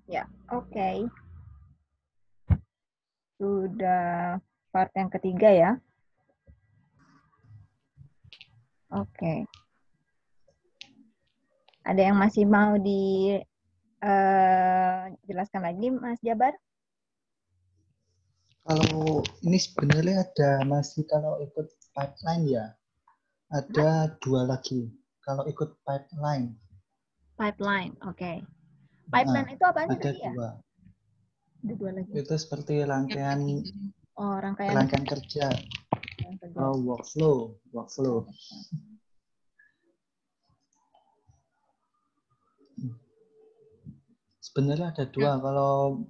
Ya, oke. Sudah part yang ketiga ya. Oke. Ada yang masih mau dijelaskan lagi, Mas Jabar? Kalau ini sebenarnya ada masih kalau ikut pipeline ya, ada dua lagi. Kalau ikut pipeline, Pipeline, oke. Pipeline itu apa sih ada tadi ya? dua. Ada dua lagi. Itu seperti rangkaian Oh, rangkaian rangkaian kerja, kerja. workflow. Sebenarnya ada dua. Kalau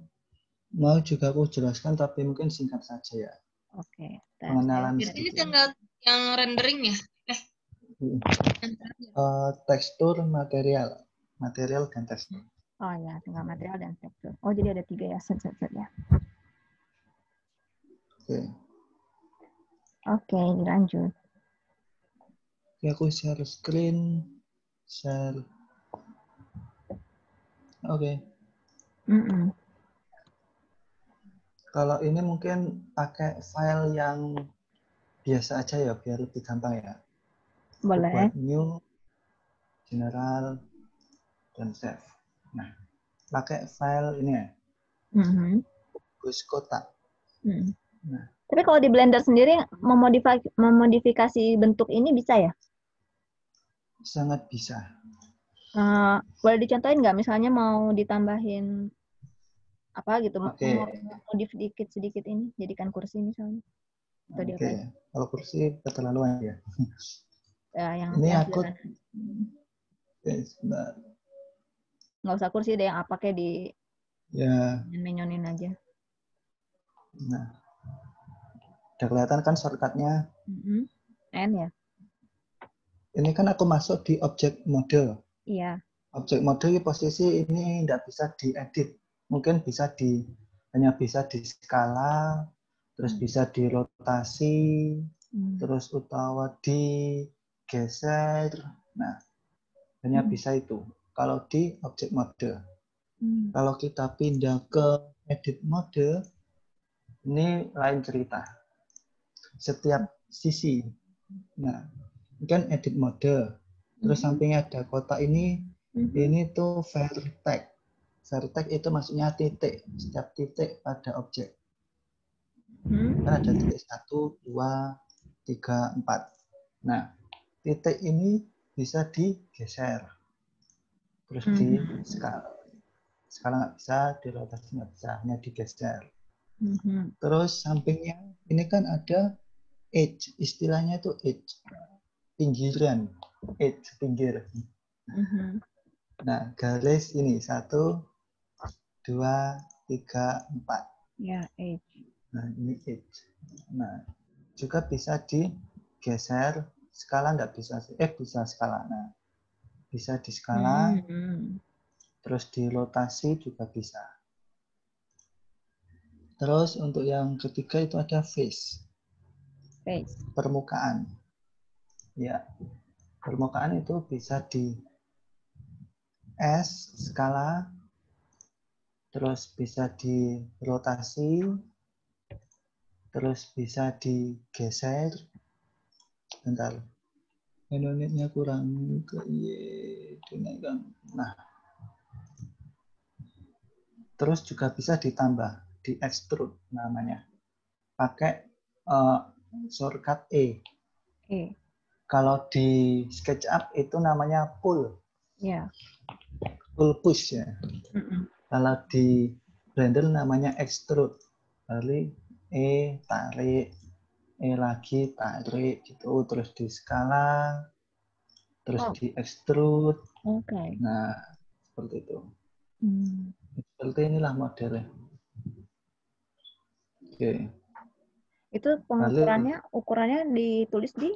mau juga aku jelaskan, tapi mungkin singkat saja ya. Oke. Pengenalan Berarti ini tinggal yang rendering ya? Tekstur, material dan tekstur. Oh ya, tinggal material dan tekstur. Oh, jadi ada 3 ya, set ya. Oke. Oke, dilanjut. Oke, aku share screen, share. Oke. Kalau ini mungkin pakai file yang biasa aja ya, biar lebih gampang ya. Boleh. Buat new, general, dan save. Nah, pakai file ini ya, bus kotak. Nah, tapi kalau di Blender sendiri memodifikasi bentuk ini bisa ya? sangat bisa. Boleh dicontohin nggak? Misalnya mau ditambahin apa gitu, Oke. modif sedikit ini, jadikan kursi misalnya. Oke, kalau kursi keterlaluan ya. Yang ini aku nggak usah kursi deh, yang apa kayak di ya menyonin aja. Nah, udah kelihatan kan shortcutnya. N ya. Ini kan aku masuk di object model. Iya. Object model posisi ini tidak bisa diedit. Mungkin hanya bisa di skala, terus bisa dirotasi, terus utawa digeser. Nah, hanya bisa itu. Kalau di object model. Kalau kita pindah ke edit mode, ini lain cerita. Setiap sisi. Nah, kan edit mode. Terus sampingnya ada kotak ini tuh vertex. Vertex itu maksudnya titik. Setiap titik pada objek. Kan ada titik 1, 2, 3, 4. Nah, titik ini bisa digeser. Terus di skala. Skala nggak bisa, dirotasi nggak bisa, hanya digeser. Terus sampingnya ini kan ada edge. Istilahnya itu edge. Pinggiran. Edge, pinggir. Nah, garis ini 1, 2, 3, 4. Ya, edge. Nah, ini edge. Nah, juga bisa digeser. Skala enggak bisa. Bisa skala. Nah, bisa di skala. Terus dirotasi juga bisa. Terus untuk yang ketiga itu ada face. Permukaan. Ya. Permukaan itu bisa di S, skala, terus bisa dirotasi, terus bisa digeser. Bentar, menitnya kurang ke dinaikkan. Nah, terus juga bisa ditambah, di extrude namanya, pakai shortcut E. Kalau di SketchUp itu namanya pull. Pull push ya. Kalau di Blender namanya extrude. Lalu E tarik, E lagi tarik gitu, terus di skala, terus di extrude. Nah, seperti itu. Seperti inilah modelnya. Oke. Itu ukurannya ditulis di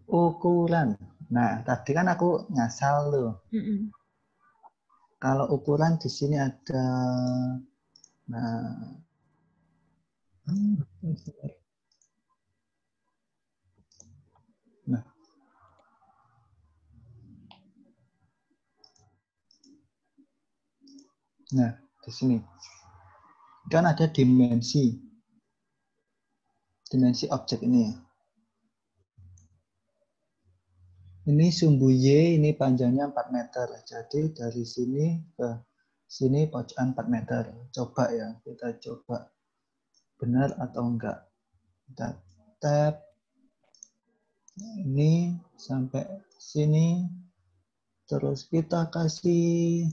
ukuran. Nah, tadi kan aku ngasal loh. Kalau ukuran di sini ada, nah, Nah, di sini kan ada dimensi objek ini. Ini sumbu Y, ini panjangnya 4 meter. Jadi dari sini ke sini pojokan 4 meter. Coba ya, kita coba benar atau enggak. Kita tap ini sampai sini. Terus kita kasih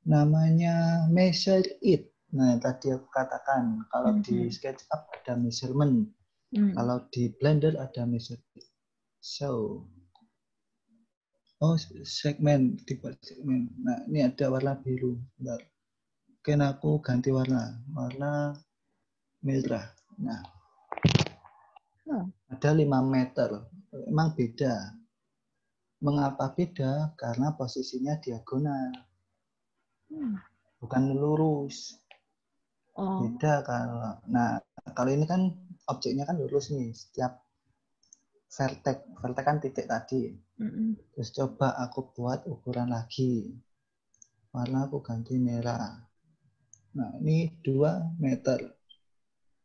namanya measure it. Nah, tadi aku katakan kalau di SketchUp ada measurement. Kalau di Blender ada measure it. So, segmen, tipe segmen. Nah, ini ada warna biru. Bentar. Mungkin aku ganti warna merah. Nah, ada 5 meter. Emang beda. Mengapa beda? Karena posisinya diagonal. Bukan lurus. Beda kalau. Nah, kalau ini kan objeknya kan lurus nih. Setiap vertex kan titik tadi. Terus coba aku buat ukuran lagi. Warna aku ganti merah. Nah, ini 2 meter.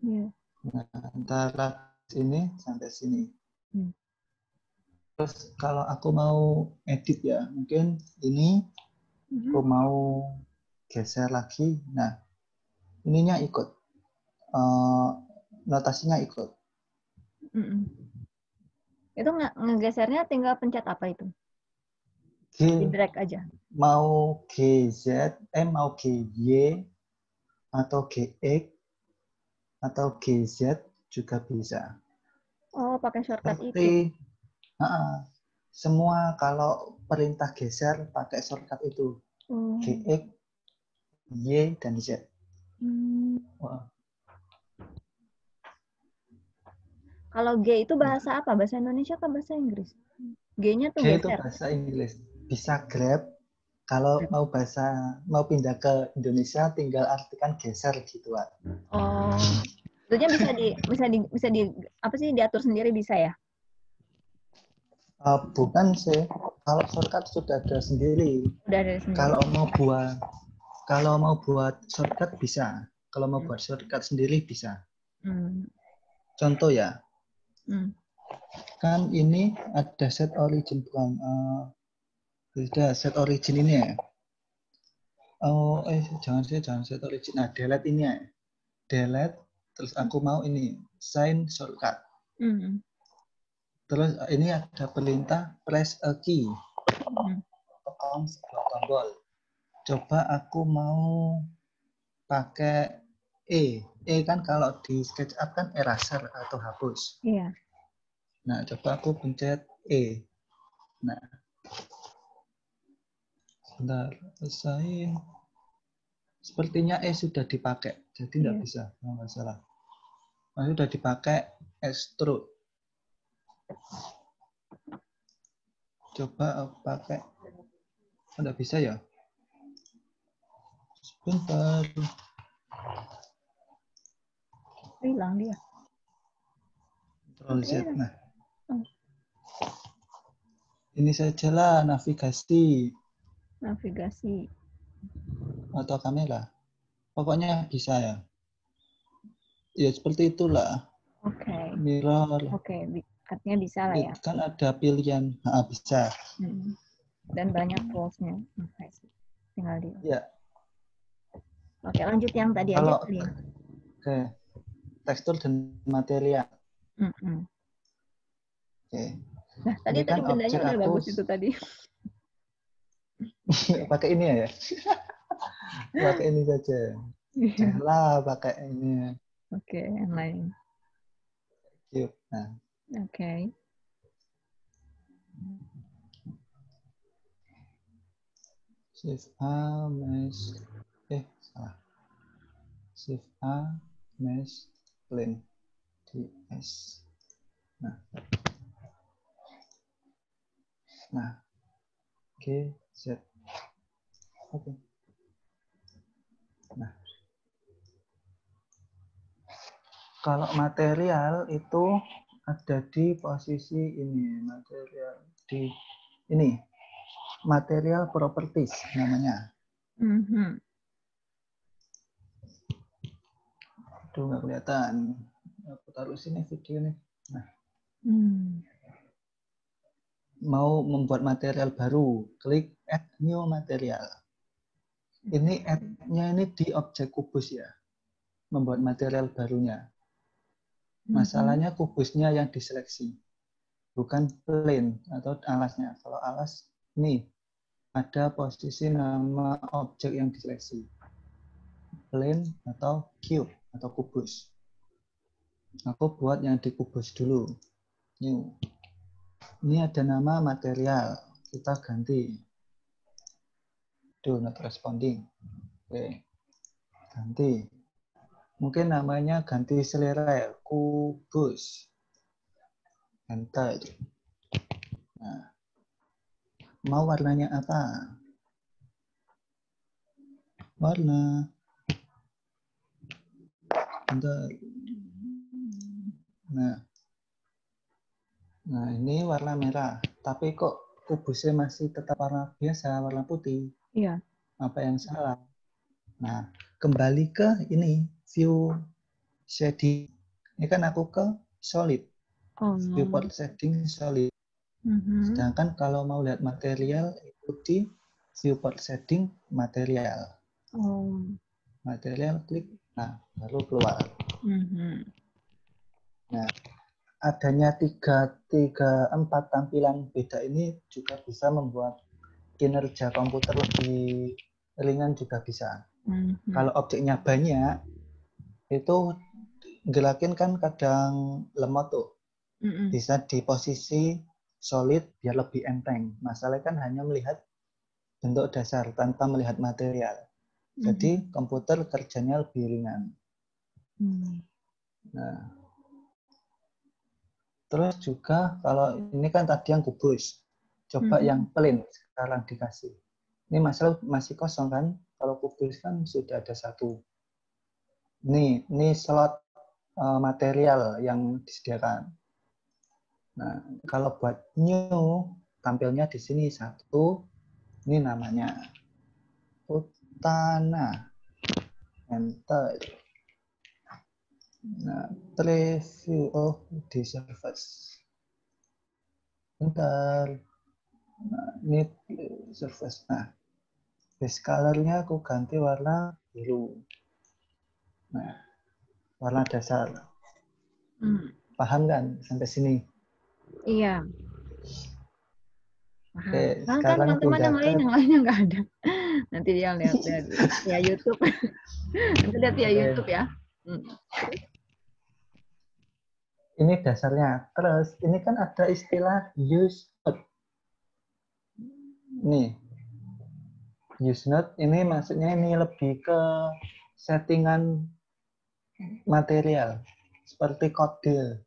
Nah, antara sini sampai sini. Terus kalau aku mau edit ya, mungkin ini aku mau geser lagi. Nah, ininya ikut. Notasinya ikut. Itu ngegesernya tinggal pencet apa itu? Di drag aja. Mau GZ, mau GY, atau GX, atau GZ juga bisa. Oh, pakai shortcut Seperti, itu. semua kalau perintah geser pakai shortcut itu. GX, Y, dan Z. Wah. Kalau G itu bahasa apa? Bahasa Indonesia atau bahasa Inggris? G-nya tuh G itu geser. bahasa Inggris. Bisa grab. Kalau mau pindah ke Indonesia tinggal artikan geser gitu, Pak. Oh. Maksudnya bisa di apa sih diatur sendiri bisa ya? Bukan sih. Kalau shortcut sudah ada sendiri. Udah ada sendiri. Kalau mau buat shortcut bisa. Kalau mau buat shortcut sendiri bisa. Contoh ya. Kan ini ada set origin bukan? Beda set origin ini ya. Jangan set origin. Nah, delete ini ya. Delete. Terus aku mau ini sign shortcut. Terus ini ada perintah press a key. Tekan sebuah tombol. Coba aku mau pakai E. E kan kalau di SketchUp kan eraser atau hapus. Iya. Nah, coba aku pencet E. Nah, sebentar. Selesai. Sepertinya E sudah dipakai, jadi tidak bisa. Nggak salah. Nah, sudah dipakai extrude. Coba pakai. Tidak bisa ya? Sebentar. Hilang dia. Ctrl Z. Nah. Ini sajalah navigasi. Atau kamera. Pokoknya bisa ya. Ya seperti itulah. Oke. Mirror. Oke, artinya bisa lah ya. Kan ada pilihan. Bisa. Dan banyak toolsnya. Tinggal di. Ya. Oke, lanjut yang tadi Kalau, aja. Oke. Tekstur dan material. Oke. Nah, tadi kan bendanya udah bagus itu tadi. Pakai ini ya. Pakai ini saja. Janganlah pakai ini. Oke, yang lain. Nah. Oke. Shift A, mesh. Salah. Shift A, mesh, plane. DS. Nah. G, Z. Oke. Nah. Kalau material itu ada di posisi ini. Material di ini. Material properties namanya. Aduh, nggak kelihatan. Aku taruh sini video nih. Nah, mau membuat material baru, klik Add New Material. Ini add-nya ini di objek kubus ya, membuat material barunya. Masalahnya kubusnya yang diseleksi, bukan plane atau alasnya. Kalau alas, nih, ada posisi nama objek yang diseleksi. Plane atau cube atau kubus. Aku buat yang di kubus dulu. New. Ini ada nama material. Kita ganti. Do not responding. Oke. Ganti. Mungkin namanya ganti selera ya. Kubus. Enter. Nah. Mau warnanya apa? Warna. Bentar. Nah, ini warna merah. Tapi kok kubusnya masih tetap warna biasa, warna putih? Iya. Apa yang salah? Nah, kembali ke ini, view shading. Ini kan aku ke solid. Viewport shading solid. Sedangkan kalau mau lihat material, itu di viewport shading material. Material, klik. Nah, baru keluar. Nah, adanya 4 tampilan beda ini juga bisa membuat kinerja komputer lebih ringan juga bisa. Kalau objeknya banyak, itu gerakin kan kadang lemot tuh. Bisa di posisi solid biar lebih enteng. Masalahnya kan hanya melihat bentuk dasar tanpa melihat material. Jadi komputer kerjanya lebih ringan. Nah, terus juga kalau ini kan tadi yang kubus. Coba yang plain sekarang dikasih. Ini masalah masih kosong kan? Kalau kubus kan sudah ada 1. Ini slot material yang disediakan. Nah, kalau buat new tampilnya di sini 1. Ini namanya Utana. Enter. Nah, preview di surface. Bentar. Nah, ini surface. Nah, base color-nya aku ganti warna biru. Nah, warna dasar. Paham kan sampai sini? Iya. Oke, Kan sekarang teman-teman yang lainnya nggak ada. Nanti dia lihat ya YouTube. Nanti lihat ya YouTube ya. Ini dasarnya. Terus ini kan ada istilah use node. Nih. Use node ini maksudnya ini lebih ke settingan material. Seperti kode.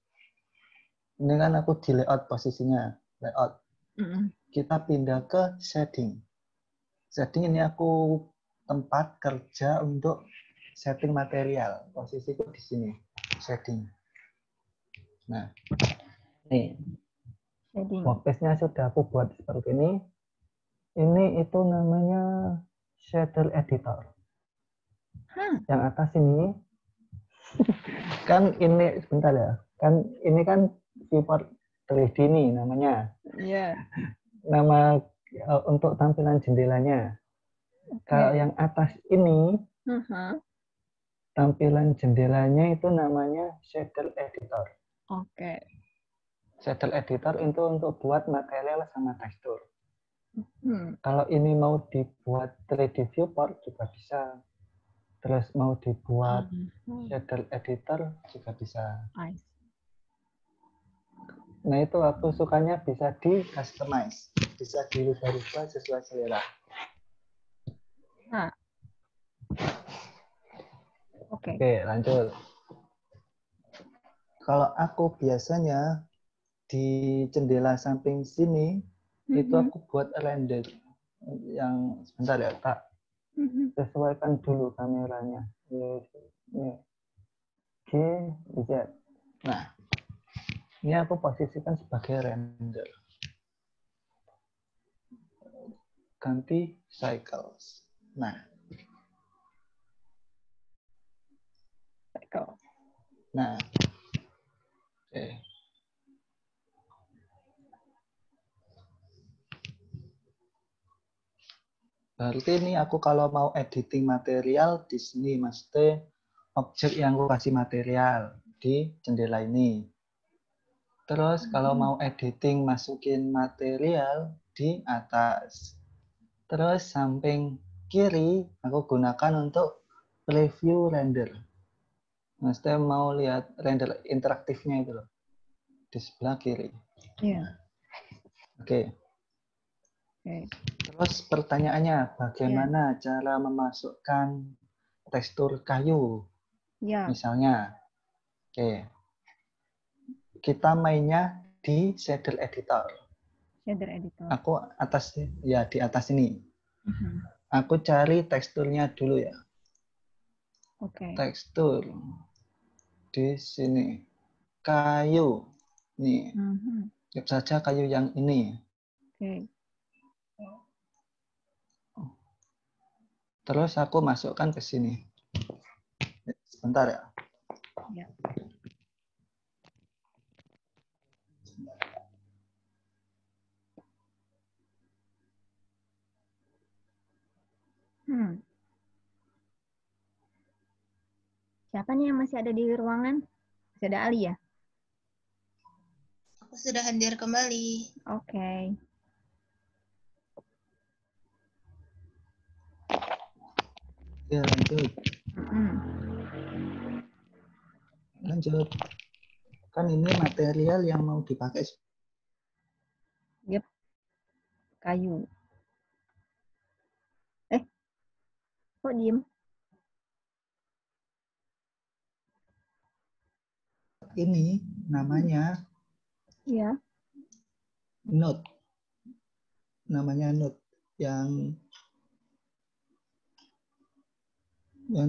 Ini kan aku di layout posisinya. Layout. Kita pindah ke setting. Setting ini aku tempat kerja untuk setting material. Posisiku di sini. Setting. Nah, nih. Workspace-nya sudah aku buat seperti ini. Ini itu namanya shader editor. Yang atas ini kan ini sebentar ya. Kan ini kan viewport 3D nih namanya. Iya. Nama untuk tampilan jendelanya. Kalau yang atas ini tampilan jendelanya itu namanya shader editor. Shader editor itu untuk buat material sama tekstur. Kalau ini mau dibuat 3D viewport juga bisa. Terus mau dibuat shader editor juga bisa. Nah itu aku sukanya bisa di customize. Bisa dirubah-rubah sesuai selera. Oke, lanjut. Kalau aku biasanya di jendela samping sini, itu aku buat render. Yang sebentar ya, tak sesuaikan dulu kameranya. Ini. G, Z. Nah, ini aku posisikan sebagai render. Ganti cycles. Nah, cycle. Nah, oke. Berarti ini aku kalau mau editing material di sini mesti objek yang aku kasih material di jendela ini. Terus kalau mau editing masukin material di atas. Terus samping kiri aku gunakan untuk preview render. Maksudnya mau lihat render interaktifnya itu loh. Di sebelah kiri. Iya. Oke. Oke. Terus pertanyaannya, bagaimana cara memasukkan tekstur kayu? Ya. Misalnya, oke, kita mainnya di shader editor. Shader editor. Aku atas ya di atas ini. Mhm. Aku cari teksturnya dulu ya. Oke. Tekstur di sini. Kayu. Nih. Mhm. Klik saja kayu yang ini. Oke. Terus aku masukkan ke sini. Sebentar ya. Ya. Siapa nih yang masih ada di ruangan? Masih ada Ali ya? Aku sudah hadir kembali. Oke. Ya, lanjut. Mhm. Lanjut. Kan ini material yang mau dipakai. Yep. Kayu. Kok diem? Ini namanya Iya. node. Namanya node yang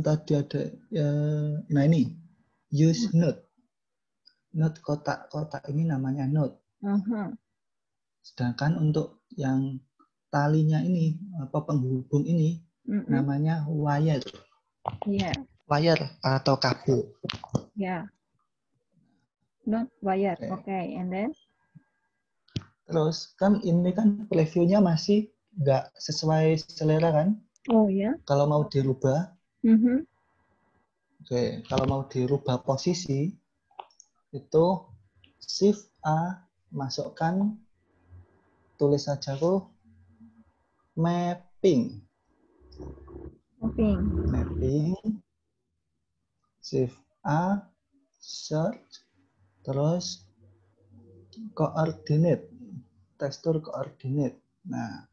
tadi ada ya, nah ini use node. Node kotak-kotak ini namanya node. Sedangkan untuk yang talinya ini apa penghubung ini namanya wire. Iya. Wire atau kabel. Ya. Not wire. Oke. Oke. And then? Terus kan ini kan previewnya masih nggak sesuai selera kan? Oh ya. Kalau mau dirubah, Mhm. oke, kalau mau dirubah posisi itu Shift A, masukkan, tulis saja tuh mapping. Mapping, Shift A, search, terus coordinate, tekstur coordinate. Nah,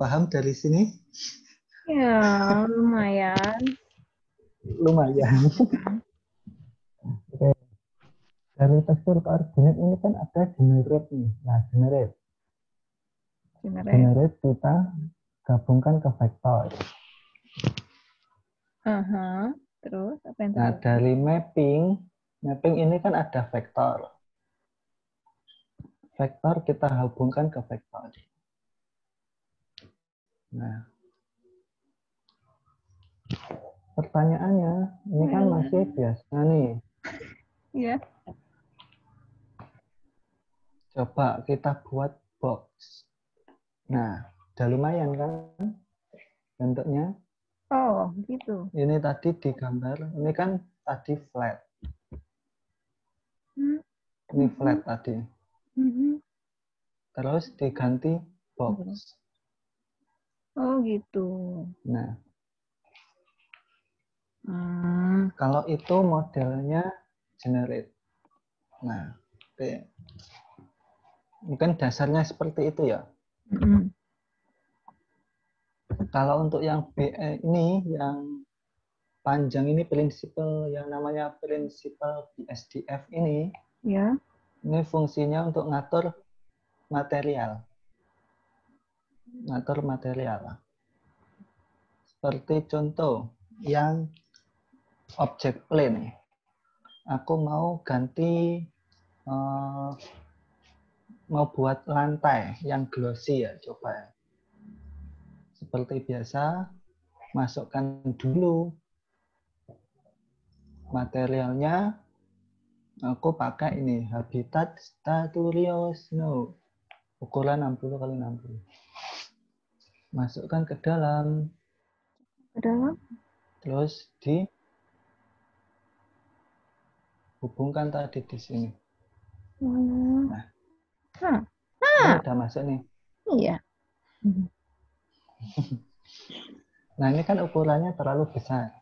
paham dari sini? Ya, lumayan. Lumayan. Oke. Dari tekstur coordinate ini kan ada generate nih. Nah, generate kita gabungkan ke vektor. Terus apa yang Nah, terjadi? dari mapping ini kan ada vektor. Vektor kita hubungkan ke vektor. Nah, pertanyaannya, ini kan masih biasa nih. Iya. Coba kita buat box. Nah, udah lumayan kan bentuknya. Oh, gitu. Ini tadi di gambar, ini kan tadi flat. Ini flat tadi. Terus diganti box. Oh, gitu. Nah, kalau itu modelnya generate. Nah, oke. Mungkin dasarnya seperti itu ya. Kalau untuk yang BE ini, yang panjang ini prinsipal yang namanya prinsipal BSDF ini, Ya. ini fungsinya untuk ngatur material. Ngatur material. Seperti contoh yang objek plane. Aku mau ganti mau buat lantai yang glossy ya, coba. Seperti biasa, masukkan dulu materialnya aku pakai ini Habitat Staturio Snow ukuran 60 kali 60. Masukkan ke dalam. Terus dihubungkan tadi di sini. Nah, ini udah masuk nih. Iya. Nah, ini kan ukurannya terlalu besar.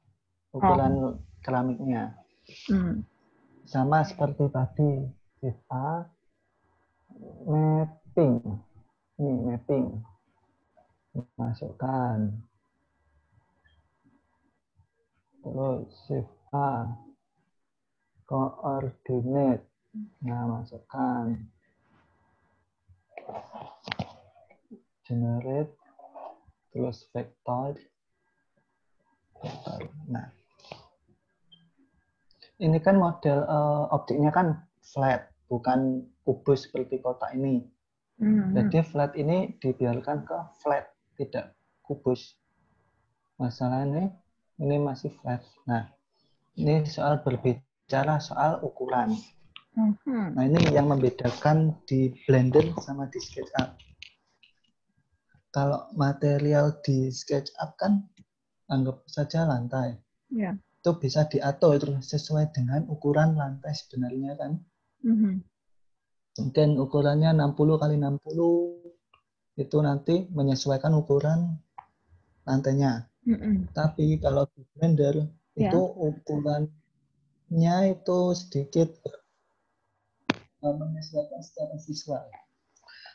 Ukuran keramiknya. Sama seperti tadi. Kita mapping. Ini mapping. Masukkan. Terus shift A. Coordinate. Nah, masukkan. Generate. Terus vector. Nah, ini kan model objeknya kan flat, bukan kubus seperti kotak ini. Jadi flat ini dibiarkan ke flat, tidak kubus. Masalahnya ini masih flat. Nah, ini soal berbicara soal ukuran. Nah, ini yang membedakan di Blender sama di SketchUp. Kalau material di SketchUp kan anggap saja lantai. Ya. Itu bisa diatur sesuai dengan ukuran lantai sebenarnya kan. Mungkin ukurannya 60 kali 60 itu nanti menyesuaikan ukuran lantainya. Tapi kalau di Blender itu ukurannya itu sedikit menyesuaikan secara visual.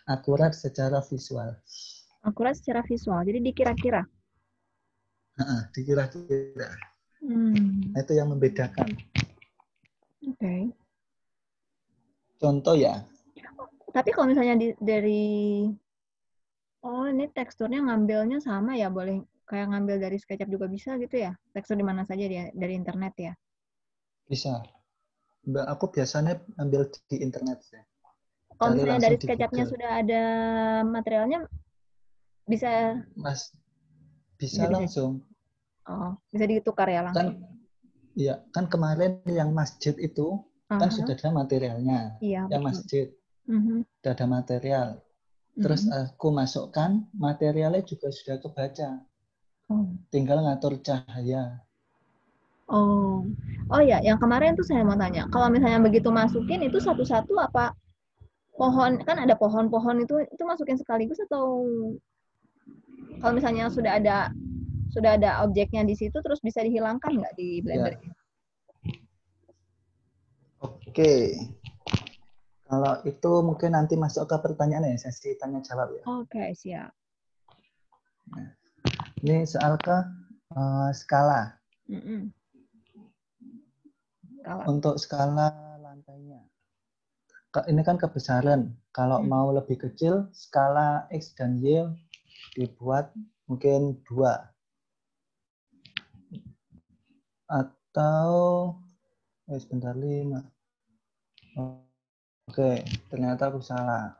Akurat secara visual. Akurat secara visual. Jadi dikira-kira. Dikira-kira. Itu yang membedakan. Oke. Contoh ya. Tapi kalau misalnya dari ini teksturnya ngambilnya sama ya, boleh kayak ngambil dari SketchUp juga bisa gitu ya? Tekstur di mana saja dari internet ya? Bisa. Aku biasanya ambil di internet ya. Kalau misalnya dari SketchUp-nya sudah ada materialnya, bisa? Mas, bisa langsung. Oh, bisa ditukar ya langsung? Kan kemarin yang masjid itu kan sudah ada materialnya. Iya, yang betul. Masjid sudah ada material. Terus aku masukkan materialnya juga sudah kebaca. Tinggal ngatur cahaya. Oh ya, yang kemarin tuh saya mau tanya. Kalau misalnya begitu masukin itu satu-satu apa pohon, kan ada pohon-pohon itu masukin sekaligus atau kalau misalnya sudah ada objeknya di situ terus bisa dihilangkan nggak di Blender? Ya. Oke. Kalau itu mungkin nanti masuk ke pertanyaan ya, sesi tanya jawab ya. Oke, siap. Nah, ini soal ke skala. Untuk skala lantainya. Ini kan kebesaran. Kalau mau lebih kecil, skala X dan Y dibuat mungkin 2. Atau sebentar 5. Oke, ternyata aku salah.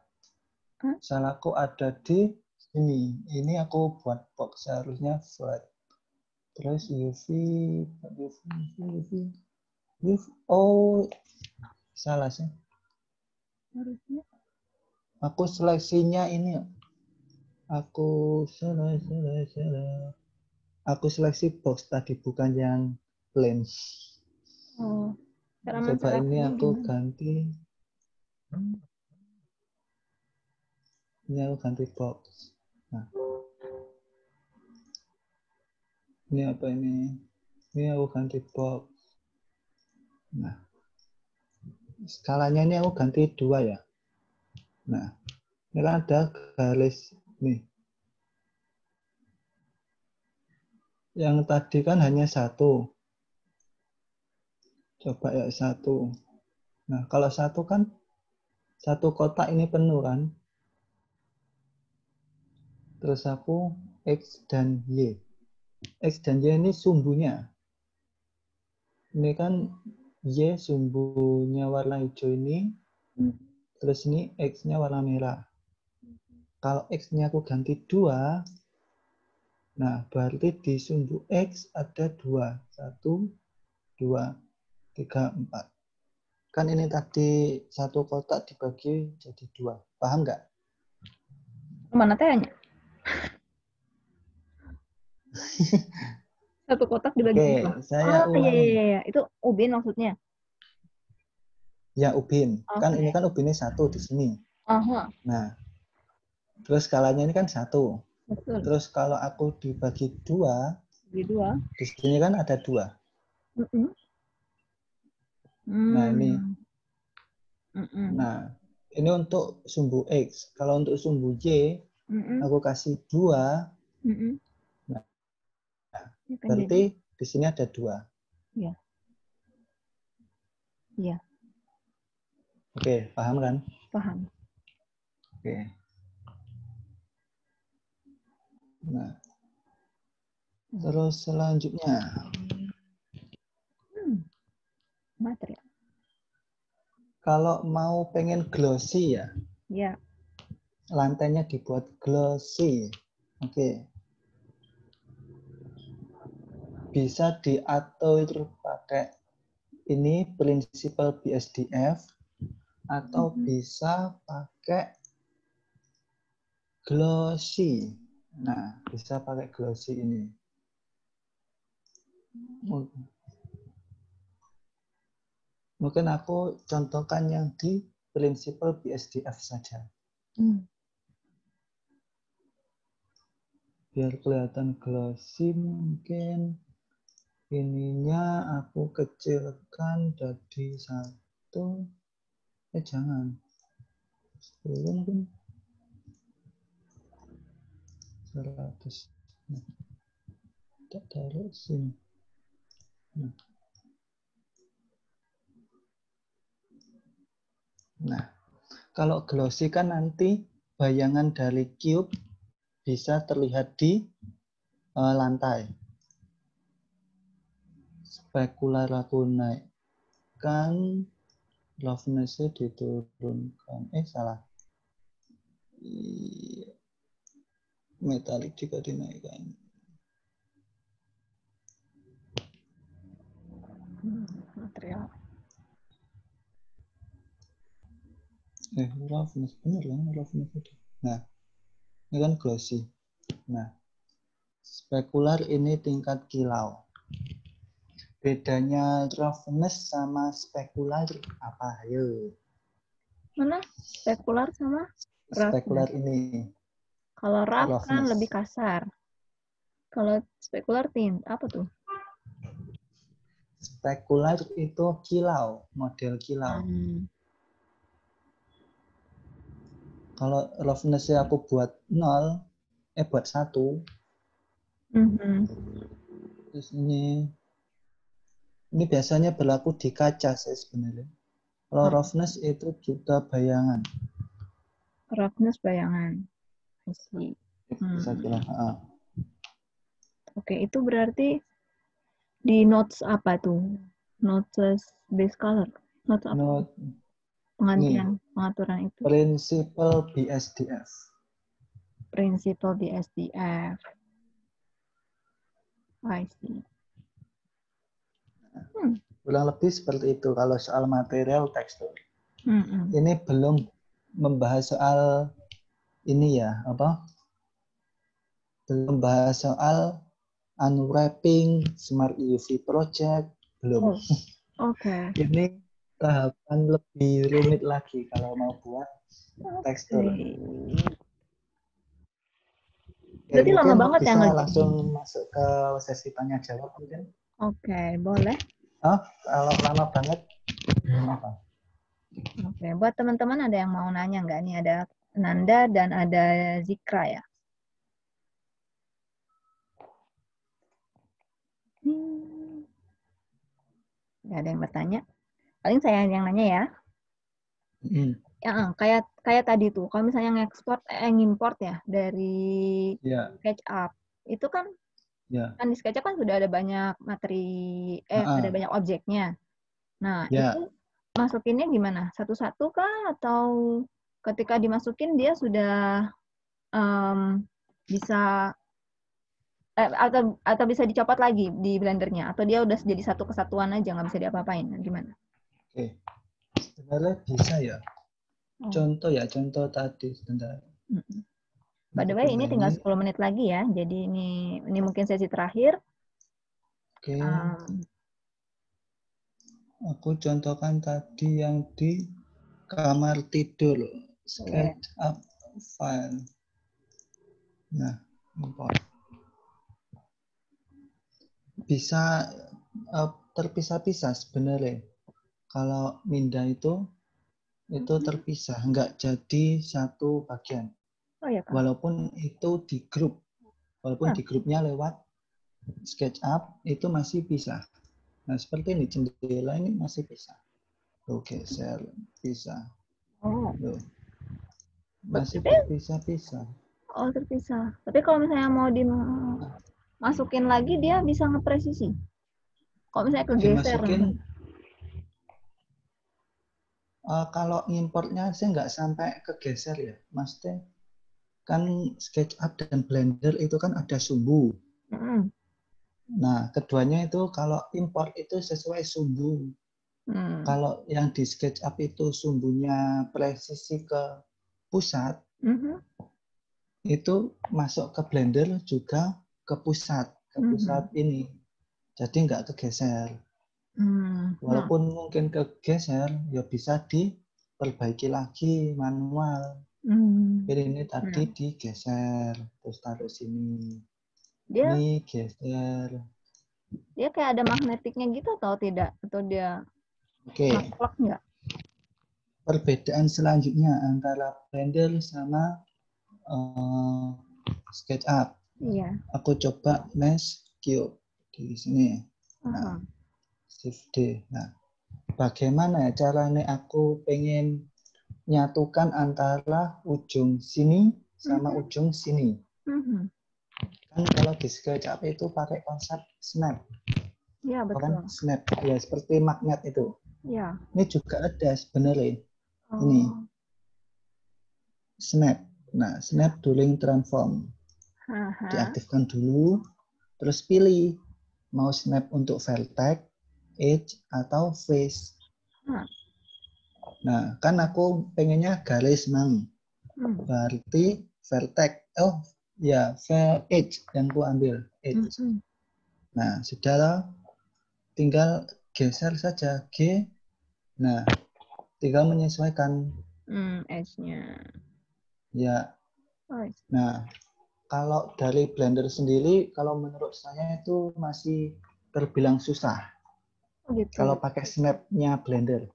Salahku ada di sini. Ini aku buat box, seharusnya flat. Terus UV. Oh, salah sih. Aku seleksinya ini. Aku salah. Aku seleksi box tadi, bukan yang plain. Coba ini aku ganti. Ini aku ganti box. Nah. Ini apa ini? Ini aku ganti box. Nah. Skalanya ini aku ganti 2 ya. Nah. Ini kan ada garis nih. Yang tadi kan hanya 1. Coba ya 1. Nah, kalau 1 kan 1 kotak ini penuh kan. Terus aku X dan Y. X dan Y ini sumbunya. Ini kan Y sumbunya warna hijau ini. Terus ini X-nya warna merah. Kalau X-nya aku ganti 2. Nah, berarti di sumbu X ada 2. 1, 2. 3, 4. Kan ini tadi satu kotak dibagi jadi 2. Paham nggak? Mana tanya? Satu kotak dibagi Oke, 2. saya Oh, iya, ulang. iya, iya. Itu ubin maksudnya? Ya, ubin. Kan Oke. ini kan ubinnya 1 di sini. Aha, Nah, terus skalanya ini kan 1. betul. Terus kalau aku dibagi 2, Bagi 2. di sini kan ada 2. Nah, ini. Nah, ini untuk sumbu X. Kalau untuk sumbu Y, aku kasih 2. Nah, berarti di sini ada 2. Iya. Iya. Oke, paham kan? Paham. Oke. Nah, terus selanjutnya. Material. Kalau mau pengen glossy ya. Ya. Lantainya dibuat glossy. Oke. Bisa diatur pakai ini prinsipal BSDF atau bisa pakai glossy. Nah, bisa pakai glossy ini. Mungkin aku contohkan yang di prinsipal BSDF saja. Biar kelihatan glossy mungkin ininya aku kecilkan jadi 1. Jangan. 10 mungkin. 100. Nah, tak taruh sini. Nah, kalau glossy kan nanti bayangan dari cube bisa terlihat di lantai. Spekular aku naikkan, roughness-nya diturunkan. Salah. Metalik juga dinaikkan. Material. Roughness. Bener lah, roughness itu. Nah, ini kan glossy. Nah, spekular ini tingkat kilau. Bedanya roughness sama spekular apa? Ayo. Mana? Spekular sama Spekular roughness. ini. Kalau rough kan Roughness. lebih kasar. Kalau spekular tint, apa tuh? Spekular itu kilau, model kilau. Kalau roughness-nya aku buat 0, buat 1. Terus ini biasanya berlaku di kaca sih sebenarnya. Kalau roughness itu juga bayangan. Roughness bayangan. Bisa bilang. Oke, itu berarti di notes apa tuh? Notes base color. Notes apa? Note, Pengaturan itu. Prinsipal BSDF. Prinsipal BSDF. I see. Kurang lebih seperti itu kalau soal material tekstur. Ini belum membahas soal ini ya, apa? Belum bahas soal unwrapping, smart UV project, belum. Oke. Ini tahapan lebih rumit lagi kalau mau buat tekstur. Berarti lama banget bisa ya langsung masuk ke sesi tanya jawab mungkin. Oke, boleh. Kalau lama banget, apa? Oke, buat teman-teman ada yang mau nanya nggak nih? Ada Nanda dan ada Zikra ya. Nggak ada yang bertanya. Paling saya yang nanya ya. Ya, kayak tadi tuh, kalau misalnya ngimport ya dari SketchUp, itu kan kan di SketchUp kan sudah ada banyak materi, ada banyak objeknya. Nah, itu masukinnya gimana? Satu-satu kah? Atau ketika dimasukin dia sudah bisa atau bisa dicopot lagi di blendernya, atau dia udah jadi satu kesatuan aja nggak bisa diapa-apain, gimana? Oke, sebenarnya bisa ya. Contoh tadi sebentar. By the Aku way, ini tinggal ulangi. 10 menit lagi ya. Jadi ini mungkin sesi terakhir. Oke. Aku contohkan tadi yang di kamar tidur. SketchUp file. Nah, import. Bisa terpisah-pisah sebenarnya. Kalau mindah itu terpisah, nggak jadi satu bagian. Oh ya, Kak. Walaupun itu di grup, walaupun di grupnya lewat SketchUp itu masih bisa. Nah seperti ini jendela ini masih bisa. Tuh geser bisa. Tuh. Masih terpisah-pisah. Oh terpisah. Tapi kalau misalnya mau dimasukin lagi dia bisa ngepresisi. Kalau misalnya kegeser. Dimasukin. Kalau importnya sih nggak sampai kegeser ya, Maksudnya kan SketchUp dan Blender itu kan ada sumbu. Nah, keduanya itu kalau import itu sesuai sumbu. Kalau yang di SketchUp itu sumbunya presisi ke pusat, itu masuk ke Blender juga ke pusat ini. Jadi nggak kegeser. Walaupun mungkin kegeser, ya bisa diperbaiki lagi manual. Ini tadi digeser, terus taruh sini. Ini geser. Dia kayak ada magnetiknya gitu atau tidak? Atau dia maklek nggak? Perbedaan selanjutnya antara Blender sama SketchUp. Iya. Aku coba Mesh Cube di sini. Nah, Shift D. Nah, bagaimana ya caranya aku pengen nyatukan antara ujung sini sama ujung sini. Kan kalau di SketchUp itu pakai konsep snap. Iya, betul. Kan snap, ya seperti magnet itu. Iya. Ini juga ada sebenarnya. Ini. Snap. Nah, snap during transform. Diaktifkan dulu, terus pilih mau snap untuk vertex, edge, atau face. Nah, kan aku pengennya garis, Mang. Berarti vertex. Oh, ya, edge yang aku ambil. Edge. Nah, sudah tinggal geser saja G. Nah, tinggal menyesuaikan edge-nya. Ya. Nah, kalau dari Blender sendiri, kalau menurut saya itu masih terbilang susah. Gitu. Kalau pakai snap-nya Blender.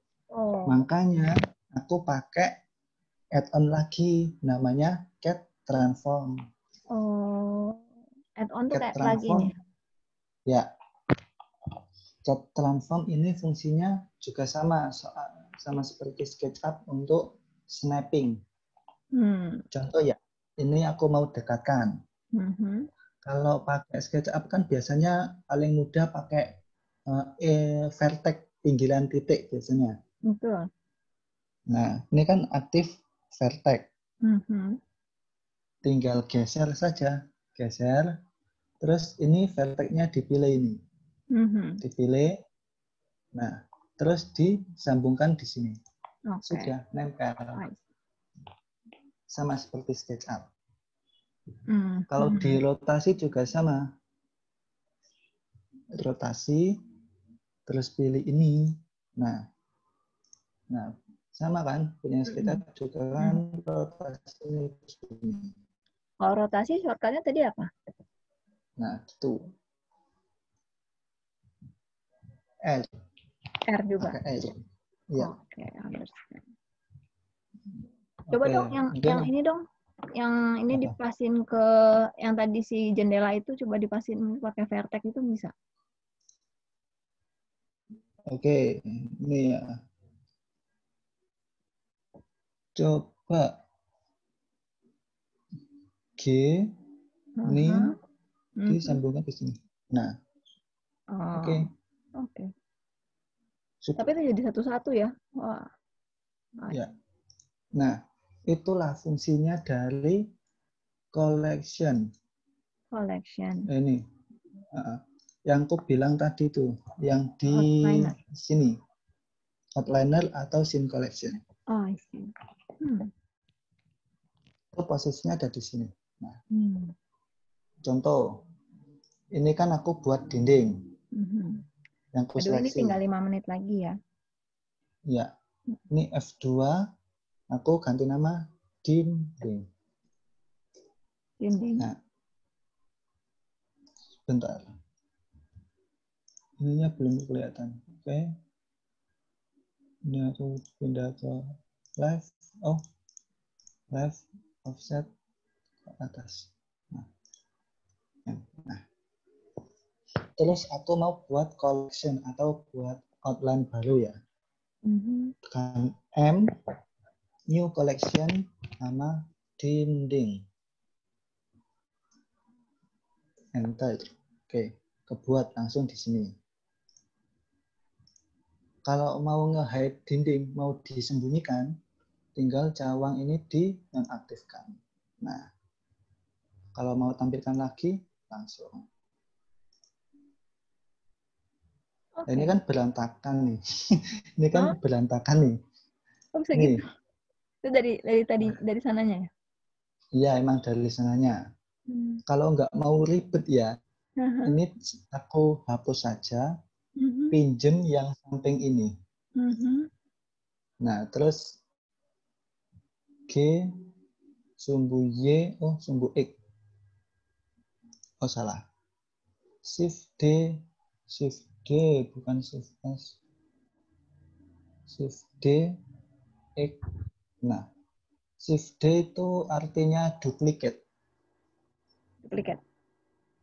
Makanya aku pakai add-on lagi, namanya Cat Transform. Add-on tuh kayak plugin ya? Ya. Cat Transform ini fungsinya juga sama seperti SketchUp untuk snapping. Contoh ya, ini aku mau dekatkan. Kalau pakai SketchUp kan biasanya paling mudah pakai vertex pinggiran titik biasanya. Betul. Nah, ini kan aktif vertex. Tinggal geser saja, geser. Terus ini vertexnya dipilih ini. Dipilih. Nah, terus disambungkan di sini. Sudah nempel. Sama seperti SketchUp. Kalau di rotasi juga sama. Rotasi, terus pilih ini. Nah, sama kan? Punya SketchUp juga kan rotasi. Kalau rotasi shortcut-nya tadi apa? Nah, itu. R. R juga. Pakai R. Ya. Oke, understand. Coba dong yang ini dong. Yang ini dipasin ke yang tadi si jendela itu, coba dipasin pakai vertex itu bisa. Oke, ini ya. Coba G ini disambungkan ke sini. Nah, oke. Tapi itu jadi satu-satu ya. Wah. Ya. Nah, itulah fungsinya dari collection. Collection. Ini yang aku bilang tadi tuh, yang di Outliner. sini, outliner atau scene collection. Oh, I see. Itu posisinya ada di sini. Nah, Hmm. contoh, ini kan aku buat dinding. Yang aku Aduh, ini seleksi. tinggal 5 menit lagi ya. Ya, ini F2, aku ganti nama dinding. Dinding. Nah, bentar. Ininya belum kelihatan. Oke. Ini aku pindah ke left. Oh, left, offset, ke atas. Nah. Terus aku mau buat collection atau buat outline baru ya. Tekan M, new collection, nama dinding. Enter. Oke, kebuat langsung di sini. Kalau mau nge-hide dinding, mau disembunyikan, tinggal cawang ini dinonaktifkan. Nah, kalau mau tampilkan lagi, langsung. Nah, ini kan berantakan nih. Ini kan berantakan nih. Oh, bisa nih. gitu? Itu dari sananya ya? Iya, emang dari sananya. Kalau nggak mau ribet ya, ini aku hapus saja, pinjem yang samping ini. Nah, terus G, sumbu Y, oh sumbu X. Oh salah. Shift D, bukan Shift S. Shift D, X. Nah, Shift D itu artinya duplicate. Duplikat.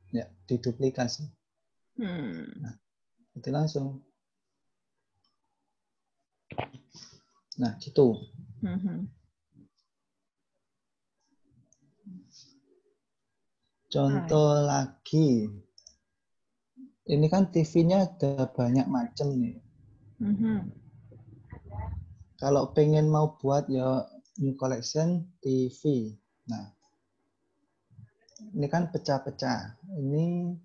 Ya, diduplikasi. Nah, itu langsung. Nah, gitu. Contoh lagi. Ini kan TV-nya ada banyak macam nih. Kalau pengen mau buat ya new collection TV. Nah, ini kan pecah-pecah. Ini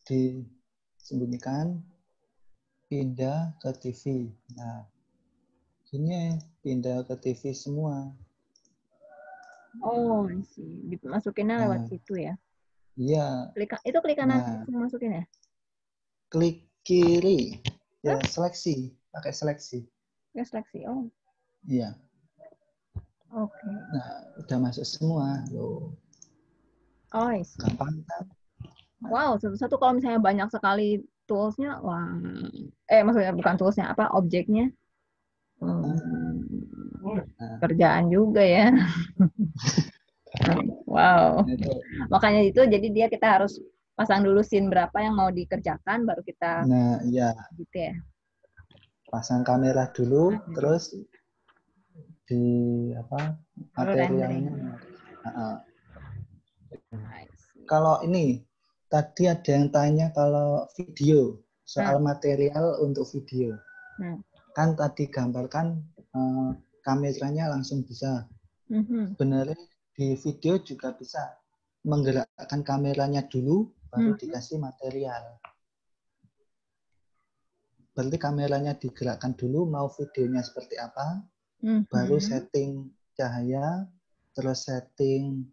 disembunyikan, pindah ke TV. Nah, ini pindah ke TV semua. Oh, sih. Dimasukinnya lewat situ ya? Iya. Itu klik kanan langsung masukin ya? Klik kiri. Ya, seleksi. Pakai seleksi. Ya, seleksi. Oh. Iya. Oke. Nah, udah masuk semua. Loh. Oh, I see. Gampang kan? Wow, satu-satu kalau misalnya banyak sekali toolsnya, wah. Maksudnya bukan toolsnya, apa, objeknya. Kerjaan juga ya. Wow. Makanya itu, jadi kita harus pasang dulu scene berapa yang mau dikerjakan, baru kita. Nah, iya. Gitu ya. Pasang kamera dulu, terus di materialnya. Kalau ini tadi ada yang tanya kalau video, soal material untuk video. Kan tadi gambarkan kameranya langsung bisa. Sebenarnya di video juga bisa menggerakkan kameranya dulu, baru dikasih material. Berarti kameranya digerakkan dulu, mau videonya seperti apa, baru setting cahaya, terus setting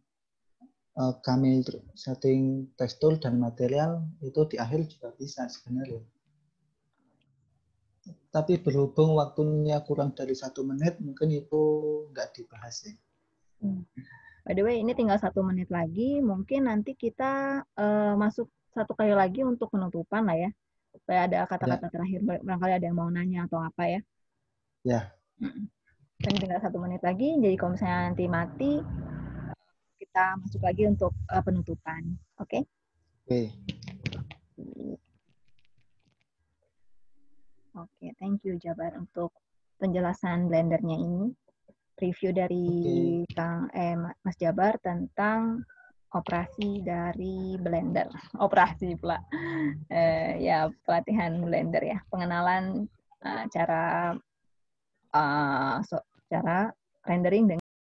kamera, setting tekstur dan material, itu di akhir juga bisa sebenarnya. Tapi berhubung waktunya kurang dari 1 menit, mungkin itu nggak dibahas ya. By the way, ini tinggal 1 menit lagi. Mungkin nanti kita masuk 1 kali lagi untuk penutupan lah ya. Supaya ada kata-kata terakhir. Barangkali ada yang mau nanya atau apa ya. Ya. Dan tinggal 1 menit lagi. Jadi kalau misalnya nanti mati, kita masuk lagi untuk penutupan. Oke? Oke, thank you Jabar untuk penjelasan Blender-nya ini. Review dari Mas Jabar tentang operasi dari Blender. Operasi pula. Ya, pelatihan Blender ya. Pengenalan cara rendering dengan